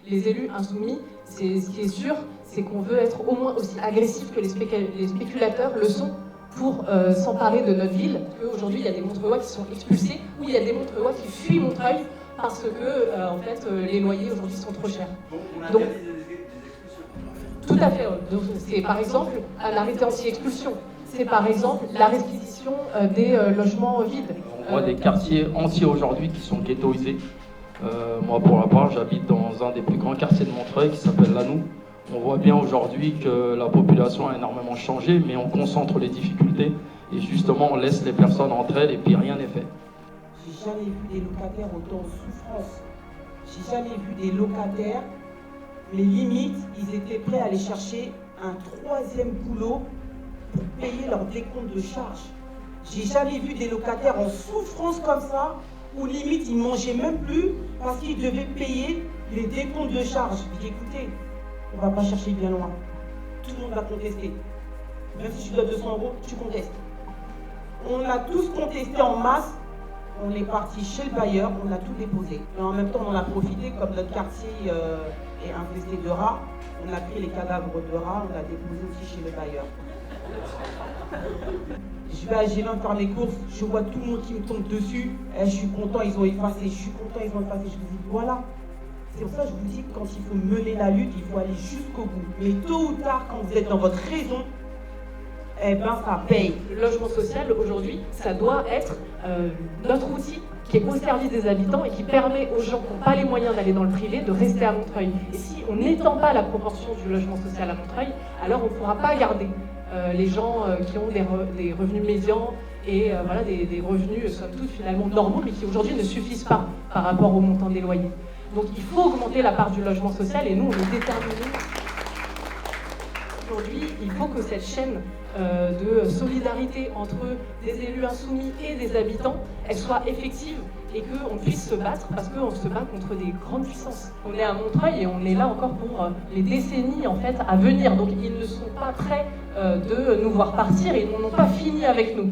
les élus insoumis, ce qui est sûr, c'est qu'on veut être au moins aussi agressif que les spéculateurs le sont pour s'emparer de notre ville. Aujourd'hui, il y a des Montreuillois qui sont expulsés, ou il y a des Montreuillois qui fuient Montreuil parce que en fait, les loyers aujourd'hui sont trop chers. Donc, tout à fait. C'est par exemple un arrêté anti-expulsion. C'est par exemple la réquisition des logements vides. On voit des quartiers entiers aujourd'hui qui sont ghettoisés. Moi, pour la part, j'habite dans un des plus grands quartiers de Montreuil qui s'appelle Lannou. On voit bien aujourd'hui que la population a énormément changé, mais on concentre les difficultés et justement on laisse les personnes entre elles et puis rien n'est fait. J'ai jamais vu des locataires autant en souffrance. J'ai jamais vu des locataires, mais limite, ils étaient prêts à aller chercher un troisième boulot pour payer leur décompte de charge. J'ai jamais vu des locataires en souffrance comme ça, où limite ils mangeaient même plus parce qu'ils devaient payer les décomptes de charge. J'ai dit, écoutez, on va pas chercher bien loin. Tout le monde va contester. Même si tu dois 200 €, tu contestes. On a tous contesté en masse. On est parti chez le bailleur, on a tout déposé. Et en même temps, on en a profité, comme notre quartier est infesté de rats, on a pris les cadavres de rats, on l'a déposé aussi chez le bailleur. Je vais à Gélin faire mes courses, je vois tout le monde qui me tombe dessus. Je suis content, ils ont effacé, je suis content, ils ont effacé. Je vous dis, voilà. C'est pour ça que je vous dis que quand il faut mener la lutte, il faut aller jusqu'au bout. Mais tôt ou tard, quand vous êtes dans votre raison, eh ben ça paye. Le logement social, aujourd'hui, ça doit être notre outil qui est au service des habitants et qui permet aux gens qui n'ont pas les moyens d'aller dans le privé de rester à Montreuil. Et si on n'étend pas la proportion du logement social à Montreuil, alors on ne pourra pas garder les gens qui ont des revenus médians et voilà, des revenus, somme toute, finalement normaux, mais qui aujourd'hui ne suffisent pas par rapport au montant des loyers. Donc il faut augmenter la part du logement social et nous, on est déterminés. Aujourd'hui, il faut que cette chaîne de solidarité entre des élus insoumis et des habitants, elle soit effective et qu'on puisse se battre parce qu'on se bat contre des grandes puissances. On est à Montreuil et on est là encore pour les décennies en fait à venir. Donc ils ne sont pas prêts de nous voir partir et ils n'ont pas fini avec nous.